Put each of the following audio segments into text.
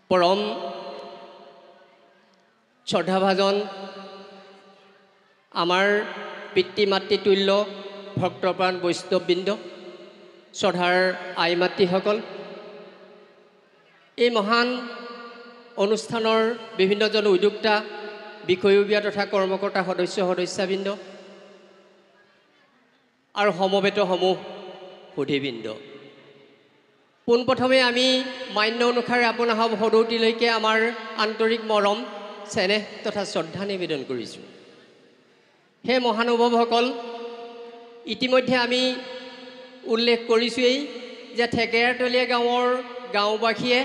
পৰম শ্ৰদ্ধাভাজন আমাৰ পিতৃ মাতৃতুল্য ভক্তপ্ৰাণ বৈষ্ণৱবৃন্দ, শ্ৰদ্ধাৰ আই মাতৃসকল, এই মহান অনুষ্ঠানৰ বিভিন্নজন উদ্যোক্তা, বিষয়ববীয়া তথা কৰ্মকৰ্তা সদস্যবৃন্দ আৰু সমবেত সমূহ সুধীবৃন্দ, পোনপ্ৰথমে আমি মান্য অনুসাৰে আপোনাসৱ সদৌতিলৈকে আমাৰ আন্তৰিক মৰম, চেনেহ তথা শ্ৰদ্ধা নিবেদন কৰিছোঁ। হে মহানুভৱসকল, ইতিমধ্যে আমি উল্লেখ কৰিছোঁৱেই যে থেকেৰাতলীয়া গাঁৱৰ গাঁওবাসীয়ে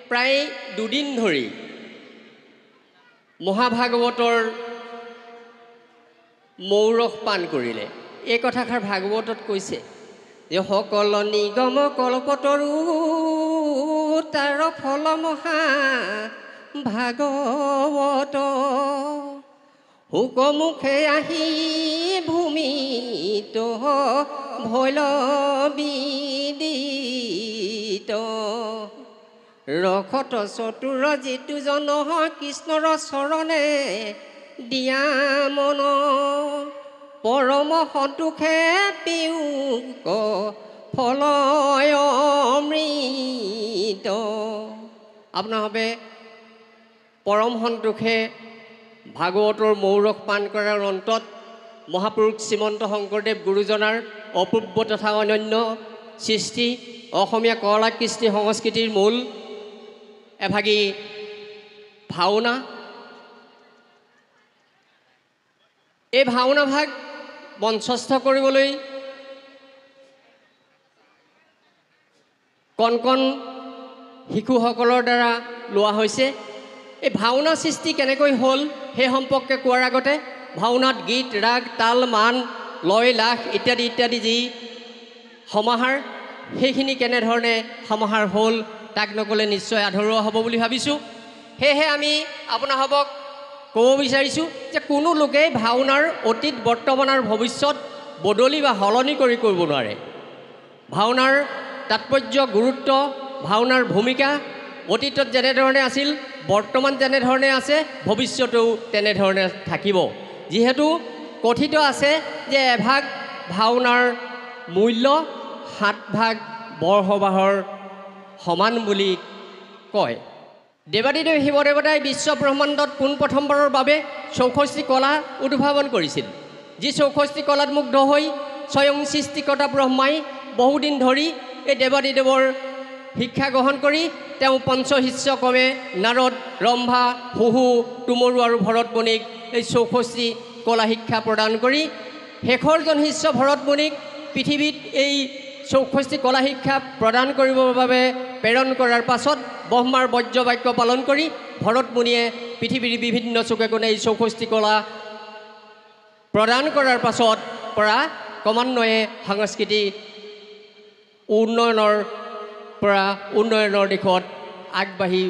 প্ৰায় দুদিন ধৰি মহাভাগৱতৰ মৌৰস পান কৰিলে। এই কথাষাৰ ভাগৱতত কৈছে যে সকল নিগম কল্পতৰু তাৰ ফল মহা ভাগৱত, হুকমুখে আহি ভূমিত ভৈল বিদিত, ৰখত চতুৰ যিটো জন কৃষ্ণৰ চৰণে দিয়া মন, পৰম সন্তোষে পিউক ফলয় অমৃত। আপোনাৰভাৱে পৰম সন্তোষে ভাগৱতৰ মৌৰস পান কৰাৰ অন্তত মহাপুৰুষ শ্ৰীমন্ত শংকৰদেৱ গুৰুজনাৰ অপূৰ্ব তথা অনন্য সৃষ্টি, অসমীয়া কলা কৃষ্টি সংস্কৃতিৰ মূল এভাগী ভাওনা, এই ভাওনা ভাগ মঞ্চস্থ কৰিবলৈ কণ কণ শিশুসকলৰ দ্বাৰা লোৱা হৈছে। এই ভাওনা সৃষ্টি কেনেকৈ হ'ল সেই সম্পৰ্কে কোৱাৰ আগতে ভাওনাত গীত, ৰাগ, তাল, মান, লয়, লাখ ইত্যাদি ইত্যাদি যি সমাহাৰ, সেইখিনি কেনেধৰণে সমাহাৰ হ'ল তাক নক'লে নিশ্চয় আধৰুৱা হ'ব বুলি ভাবিছোঁ। সেয়েহে আমি আপোনাসৱক ক'ব বিচাৰিছোঁ যে কোনো লোকেই ভাওনাৰ অতীত, বৰ্তমান আৰু ভৱিষ্যত বদলি বা সলনি কৰিব নোৱাৰে। ভাওনাৰ তাৎপৰ্য, গুৰুত্ব, ভাওনাৰ ভূমিকা অতীতত যেনেধৰণে আছিল, বৰ্তমান যেনেধৰণে আছে, ভৱিষ্যতেও তেনেধৰণে থাকিব। যিহেতু কথিত আছে যে এভাগ ভাওনাৰ মূল্য 7 ভাগ বৰসবাহৰ সমান বুলি কয়। দেৱাদিদেৱ শিৱদেৱতাই বিশ্ব ব্ৰহ্মাণ্ডত পোনপ্ৰথমবাৰৰ বাবে 64 কলা উদ্ভাৱন কৰিছিল। যি 64 কলাত মুগ্ধ হৈ স্বয়ং সৃষ্টিকৰ্তা ব্ৰহ্মাই বহুদিন ধৰি এই দেৱাদিদেৱৰ শিক্ষা গ্ৰহণ কৰি তেওঁ পঞ্চশিষ্যক্ৰমে নাৰদ, ৰম্ভা, শুহু, তুমৰু আৰু ভৰতমুনিক এই 64 কলা শিক্ষা প্ৰদান কৰি শেষৰজন শিষ্য ভৰতমুনিক পৃথিৱীত এই 64 কলা শিক্ষা প্ৰদান কৰিবৰ বাবে প্ৰেৰণ কৰাৰ পাছত ব্ৰহ্মাৰ বজ্ৰবাক্য পালন কৰি ভৰতমুনিয়ে পৃথিৱীৰ বিভিন্ন চুকে কোণে এই 64 কলা প্ৰদান কৰাৰ পাছত পৰা ক্ৰমান্বয়ে সংস্কৃতি উন্নয়নৰ দিশত আগবাঢ়ি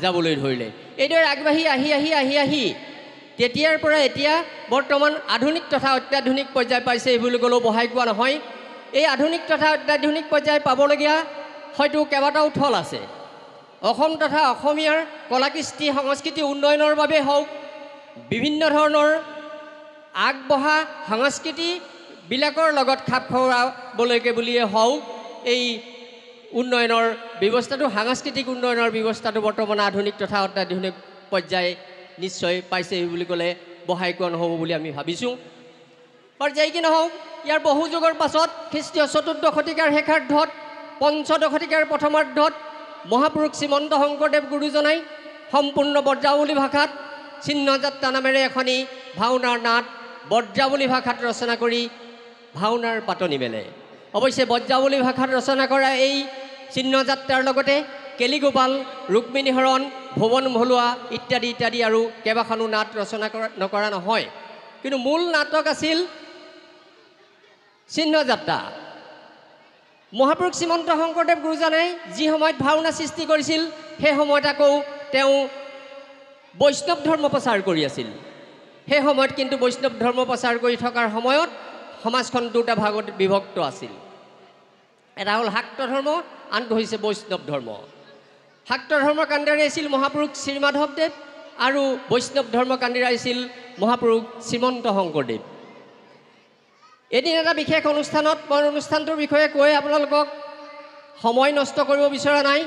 যাবলৈ ধৰিলে। এইদৰে আগবাঢ়ি আহি তেতিয়াৰ পৰা এতিয়া বৰ্তমান আধুনিক তথা অত্যাধুনিক পৰ্যায় পাইছে বুলি ক'লেও বহাই কোৱা নহয়। এই আধুনিক তথা অত্যাধুনিক পৰ্যায় পাবলগীয়া হয়তো কেইবাটাও থল আছে। অসম তথা অসমীয়াৰ কলাকৃষ্টি সংস্কৃতি উন্নয়নৰ বাবে হওক, বিভিন্ন ধৰণৰ আগবঢ়া সংস্কৃতিবিলাকৰ লগত খাপ খোৱাবলৈকে বুলিয়ে হওক, এই উন্নয়নৰ ব্যৱস্থাটো, সাংস্কৃতিক উন্নয়নৰ ব্যৱস্থাটো বৰ্তমান আধুনিক তথা অত্যাধুনিক পৰ্যায় নিশ্চয় পাইছে বুলি ক'লে বহাই কোৱা নহ'ব বুলি আমি ভাবিছোঁ। বাৰু যেই কি নহওক, ইয়াৰ বহু যুগৰ পাছত খ্ৰীষ্টীয় চতুৰ্থ শতিকাৰ শেষাৰ্ধত, পঞ্চদশ শতিকাৰ প্ৰথমাৰ্ধত মহাপুৰুষ শ্ৰীমন্ত শংকৰদেৱ গুৰুজনাই সম্পূৰ্ণ বজ্ৰাৱলী ভাষাত চিহ্নযাত্ৰা নামেৰে এখনি ভাওনাৰ নাট বজ্ৰাৱলী ভাষাত ৰচনা কৰি ভাওনাৰ পাতনি মেলে। অৱশ্যে বজ্ৰাৱলী ভাষাত ৰচনা কৰা এই চিহ্নযাত্ৰাৰ লগতে কেলিগোপাল, ৰুক্মিণী হৰণ, ভুৱন ভলুৱা ইত্যাদি ইত্যাদি আৰু কেইবাখনো নাট ৰচনা নকৰা নহয়। কিন্তু মূল নাটক আছিল চিহ্নযাত্ৰা। মহাপুৰুষ শ্ৰীমন্ত শংকৰদেৱ গুৰুজনাই যি সময়ত ভাওনা সৃষ্টি কৰিছিল, সেই সময়ত আকৌ তেওঁ বৈষ্ণৱ ধৰ্ম প্ৰচাৰ কৰি আছিল। সেই সময়ত কিন্তু বৈষ্ণৱ ধৰ্ম প্ৰচাৰ কৰি থকাৰ সময়ত সমাজখন দুটা ভাগত বিভক্ত আছিল। এটা হ'ল শাক্ত ধৰ্ম, আনটো হৈছে বৈষ্ণৱ ধৰ্ম। শাক্ত ধৰ্মৰ কাণ্ডাৰী আছিল মহাপুৰুষ শ্ৰীমাধৱদেৱ আৰু বৈষ্ণৱ ধৰ্মৰ কাণ্ডাৰী আছিল মহাপুৰুষ শ্ৰীমন্ত শংকৰদেৱ। এদিন এটা বিশেষ অনুষ্ঠানত মই অনুষ্ঠানটোৰ বিষয়ে কৈ আপোনালোকক সময় নষ্ট কৰিব বিচৰা নাই।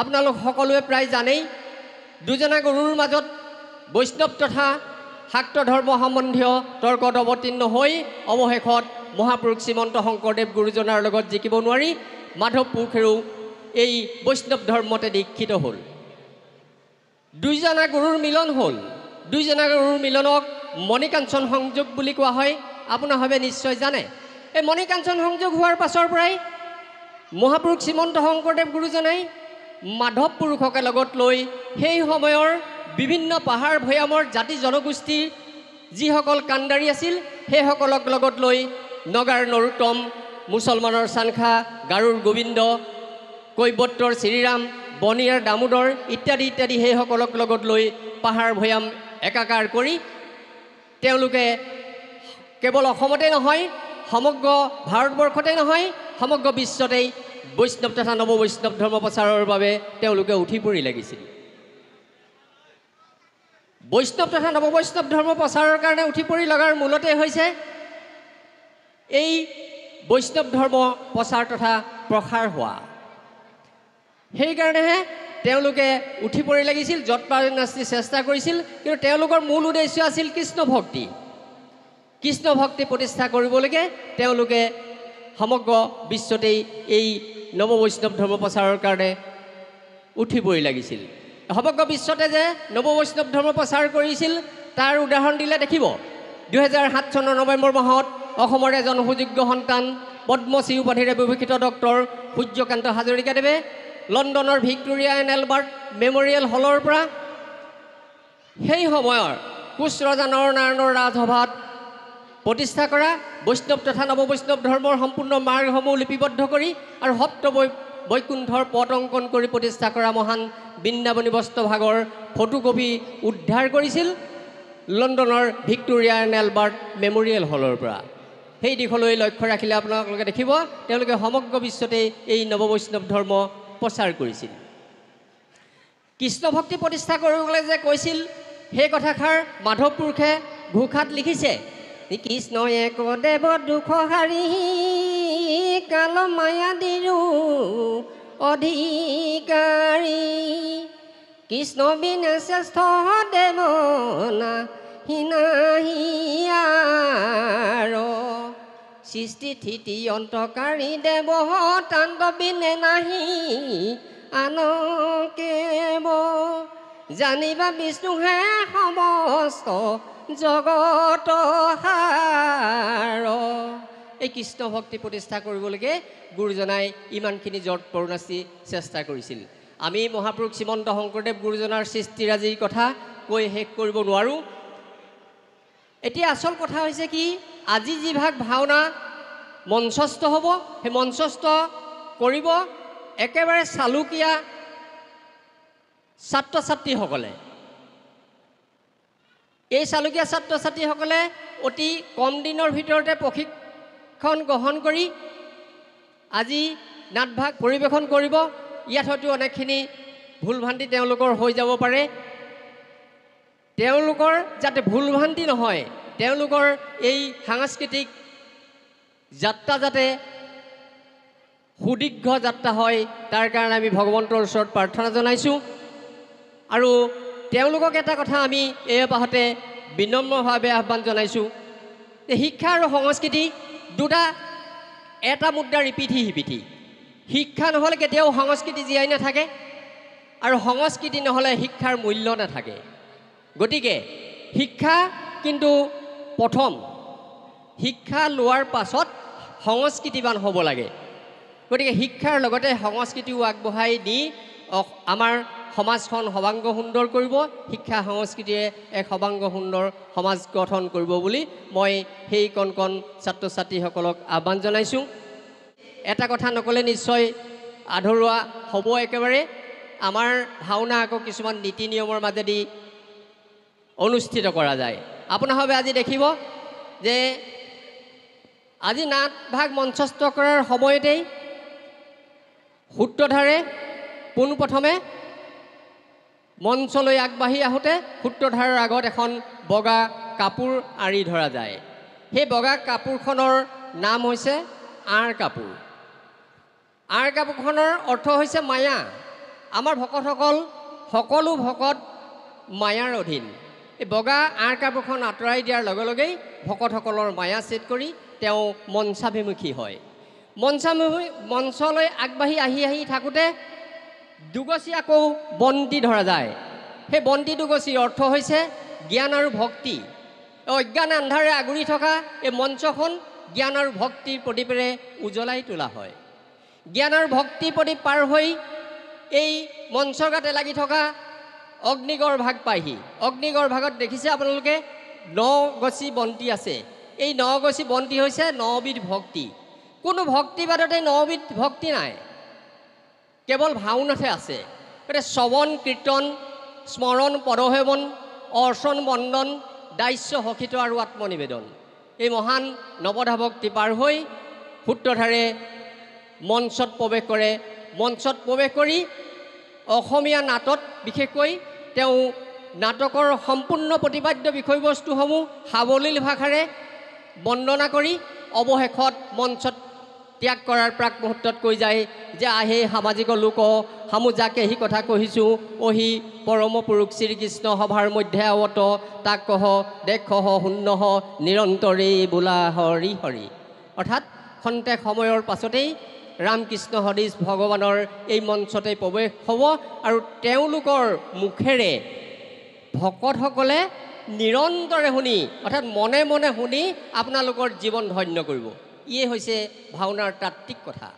আপোনালোক সকলোৱে প্ৰায় জানেই দুজনা গুৰুৰ মাজত বৈষ্ণৱ তথা শাক্ত ধৰ্ম সম্বন্ধীয় তৰ্কত অৱতীৰ্ণ হৈ অৱশেষত মহাপুৰুষ শ্ৰীমন্ত শংকৰদেৱ গুৰুজনাৰ লগত জিকিব নোৱাৰি মাধৱ পুৰুষেও এই বৈষ্ণৱ ধৰ্মতে দীক্ষিত হ'ল। দুইজনা গুৰুৰ মিলন হ'ল। দুইজনা গুৰুৰ মিলনক মণিকাঞ্চন সংযোগ বুলি কোৱা হয়। আপোনালোকে নিশ্চয় জানে। এই মণিকাঞ্চন সংযোগ হোৱাৰ পাছৰ পৰাই মহাপুৰুষ শ্ৰীমন্ত শংকৰদেৱ গুৰুজনাই মাধৱ পুৰুষকে লগত লৈ সেই সময়ৰ বিভিন্ন পাহাৰ ভৈয়ামৰ জাতি জনগোষ্ঠীৰ যিসকল কাণ্ডাৰী আছিল সেইসকলক লগত লৈ নগাৰ নৰোত্তম, মুছলমানৰ চানখা, গাৰুৰ গোবিন্দ, কৈবৰ্তৰ শ্ৰীৰাম, বনিয়াৰ দামোদৰ ইত্যাদি ইত্যাদি সেইসকলক লগত লৈ পাহাৰ ভৈয়াম একাকাৰ কৰি তেওঁলোকে কেৱল অসমতে নহয় সমগ্ৰ ভাৰতবৰ্ষতেই নহয় সমগ্ৰ বিশ্বতেই বৈষ্ণৱ তথা নৱবৈষ্ণৱ ধৰ্ম প্ৰচাৰৰ বাবে তেওঁলোকে উঠি পৰি লাগিছিল। বৈষ্ণৱ তথা নৱবৈষ্ণৱ ধৰ্ম প্ৰচাৰৰ কাৰণে উঠি পৰি লগাৰ মূলতে হৈছে এই বৈষ্ণৱ ধৰ্ম প্ৰচাৰ তথা প্ৰসাৰ হোৱা। সেইকাৰণেহে তেওঁলোকে উঠি পৰি লাগিছিল, যৎ পাৰে নাস্তি চেষ্টা কৰিছিল। কিন্তু তেওঁলোকৰ মূল উদ্দেশ্য আছিল কৃষ্ণ ভক্তি। কৃষ্ণ ভক্তি প্ৰতিষ্ঠা কৰিবলৈকে তেওঁলোকে সমগ্ৰ বিশ্বতেই এই নৱবৈষ্ণৱ ধৰ্ম প্ৰচাৰৰ কাৰণে উঠি পৰি লাগিছিল। সমগ্ৰ বিশ্বতে যে নৱবৈষ্ণৱ ধৰ্ম প্ৰচাৰ কৰিছিল তাৰ উদাহৰণ দিলে দেখিব। 2007 চনৰ নৱেম্বৰ মাহত অসমৰ এজন সুযোগ্য সন্তান পদ্মশ্ৰী উপাধিৰে বিভূষিত ডক্টৰ সূৰ্যকান্ত হাজৰিকাদেৱে লণ্ডনৰ ভিক্টোৰিয়া এণ্ড এলবাৰ্ট মেমৰিয়েল হলৰ পৰা সেই সময়ৰ কোচ ৰজা নৰনাৰায়ণৰ ৰাজসভাত প্ৰতিষ্ঠা কৰা বৈষ্ণৱ তথা নৱবৈষ্ণৱ ধৰ্মৰ সম্পূৰ্ণ মাৰ্গসমূহ লিপিবদ্ধ কৰি আৰু সপ্ত বৈকুণ্ঠৰ পথ অংকন কৰি প্ৰতিষ্ঠা কৰা মহান বৃন্দাবনী বস্ত্ৰভাগৰ ফটোকপি উদ্ধাৰ কৰিছিল লণ্ডনৰ ভিক্টোৰিয়া এণ্ড এলবাৰ্ট মেমৰিয়েল হলৰ পৰা। সেই দিশলৈ লক্ষ্য ৰাখিলে আপোনালোকে দেখিব তেওঁলোকে সমগ্ৰ বিশ্বতে এই নৱবৈষ্ণৱ ধৰ্ম প্ৰচাৰ কৰিছিল। কৃষ্ণ ভক্তি প্ৰতিষ্ঠা কৰিবলৈ যে কৈছিল সেই কথাষাৰ মাধৱ পুৰুষে ঘোষাত লিখিছে। কৃষ্ণ এক দেৱ দুখ হাৰি কাল মায়া দিৰো অধিকাৰী কৃষ্ণ বিনে শ্ৰেষ্ঠ দেৱ নাহিয়াৰ সৃষ্টি থিতি অন্তকাৰী দেৱ তান্ত বিনে নাহি আন কেব জানিবা বিষ্ণুহে সমস্ত জগত সাৰ। এই কৃষ্ণ ভক্তি প্ৰতিষ্ঠা কৰিবলৈকে গুৰুজনাই ইমানখিনি যৎ পৰোনাস্তি চেষ্টা কৰিছিল। আমি মহাপুৰুষ শ্ৰীমন্ত শংকৰদেৱ গুৰুজনাৰ সৃষ্টিৰাজিৰ কথা কৈ শেষ কৰিব নোৱাৰোঁ। এতিয়া আচল কথা হৈছে কি, আজি যিভাগ ভাওনা মঞ্চস্থ হ'ব সেই মঞ্চস্থ কৰিব একেবাৰে চালুকীয়া ছাত্ৰ ছাত্ৰীসকলে। এই চালুকীয়া ছাত্ৰ ছাত্ৰীসকলে অতি কম দিনৰ ভিতৰতে প্ৰশিক্ষণ গ্ৰহণ কৰি আজি নাটভাগ পৰিৱেশন কৰিব। ইয়াত হয়তো অনেকখিনি ভুল ভ্ৰান্তি তেওঁলোকৰ হৈ যাব পাৰে। তেওঁলোকৰ যাতে ভুল ভ্ৰান্তি নহয়, তেওঁলোকৰ এই সাংস্কৃতিক যাত্ৰা যাতে সুদীৰ্ঘ যাত্ৰা হয় তাৰ কাৰণে আমি ভগৱন্তৰ ওচৰত প্ৰাৰ্থনা জনাইছোঁ। আৰু তেওঁলোকক এটা কথা আমি এই পাহতে বিনম্ৰভাৱে আহ্বান জনাইছোঁ যে শিক্ষা আৰু সংস্কৃতি দুটা এটা মুদ্ৰাৰ ইপিঠি সিপিঠি। শিক্ষা নহ'লে কেতিয়াও সংস্কৃতি জীয়াই নাথাকে আৰু সংস্কৃতি নহ'লে শিক্ষাৰ মূল্য নাথাকে। গতিকে শিক্ষা কিন্তু প্ৰথম, শিক্ষা লোৱাৰ পাছত সংস্কৃতিবান হ'ব লাগে। গতিকে শিক্ষাৰ লগতে সংস্কৃতিও আগবঢ়াই নি আমাৰ সমাজখন সৰ্বাংগ সুন্দৰ কৰিব, শিক্ষা সংস্কৃতিয়ে এক সৰ্বাংগ সুন্দৰ সমাজ গঠন কৰিব বুলি মই সেই কণ কণ ছাত্ৰ ছাত্ৰীসকলক আহ্বান জনাইছোঁ। এটা কথা নক'লে নিশ্চয় আধৰুৱা হ'ব একেবাৰে। আমাৰ ভাওনা আকৌ কিছুমান নীতি নিয়মৰ মাজেদি অনুষ্ঠিত কৰা যায়। আপোনালোকে আজি দেখিব যে আজি নাট ভাগ মঞ্চস্থ কৰাৰ সময়তেই সূত্ৰধাৰে পোনপ্ৰথমে মঞ্চলৈ আগবাঢ়ি আহোঁতে সূত্ৰধাৰৰ আগত এখন বগা কাপোৰ আঁৰি ধৰা যায়। সেই বগা কাপোৰখনৰ নাম হৈছে আঁৰ কাপোৰ। আঁৰ কাপোৰখনৰ অৰ্থ হৈছে মায়া। আমাৰ ভকতসকল সকলো ভকত মায়াৰ অধীন। এই বগা আঁৰ কাপোৰখন আঁতৰাই দিয়াৰ লগে লগেই ভকতসকলৰ মায়া ছেদ কৰি তেওঁ মঞ্চাভিমুখী হয়। মঞ্চলৈ আগবাঢ়ি আহি থাকোঁতে দুগচি আকৌ বন্তি ধৰা যায়। সেই বন্তি দুগচিৰ অৰ্থ হৈছে জ্ঞান আৰু ভক্তি। অজ্ঞান আন্ধাৰে আগুৰি থকা এই মঞ্চখন জ্ঞান আৰু ভক্তিৰ প্ৰদীপেৰে উজ্বলাই তোলা হয়। জ্ঞান আৰু ভক্তিৰ প্ৰদীপ পাৰ হৈ এই মঞ্চৰ গাতে লাগি থকা অগ্নিগড় ভাগ পায়হি। অগ্নিগড় ভাগত দেখিছে আপোনালোকে 9 গছি বন্তি আছে। এই 9 গছি বন্তি হৈছে 9বিধ ভক্তি। কোনো ভক্তিবাদতে 9বিধ ভক্তি নাই, কেৱল ভাওনাতহে আছে। গতিকে শ্ৰৱণ কীৰ্তন স্মৰণ পদসেৱন অৰ্চন বন্দন দাস্য সখিত আৰু আত্মনিবেদন, এই মহান নৱধা ভক্তি পাৰ হৈ সূত্ৰধাৰে মঞ্চত প্ৰৱেশ কৰে। মঞ্চত প্ৰৱেশ কৰি অসমীয়া নাটত বিশেষকৈ তেওঁ নাটকৰ সম্পূৰ্ণ প্ৰতিপাদ্য বিষয়বস্তুসমূহ সাৱলীল ভাষাৰে বন্দনা কৰি অৱশেষত মঞ্চত ত্যাগ কৰাৰ প্ৰাক মুহূৰ্তত কৈ যায় যে আহে সামাজিক লোক হামু যাকে হি কথা কহিছোঁ অহি পৰম পুৰুষ শ্ৰীকৃষ্ণ সভাৰ মধ্যে আৱত তাক কহ দেখহ শূন্যহ নিৰন্তৰে বোলা হৰি হৰি। অৰ্থাৎ খন্তেক সময়ৰ পাছতেই ৰামকৃষ্ণ সদৃশ ভগৱানৰ এই মঞ্চতে প্ৰৱেশ হ'ব আৰু তেওঁলোকৰ মুখেৰে ভকতসকলে নিৰন্তৰে শুনি অৰ্থাৎ মনে মনে শুনি আপোনালোকৰ জীৱন ধন্য কৰিব। ইয়ে হৈছে ভাওনাৰ তাত্ত্বিক কথা।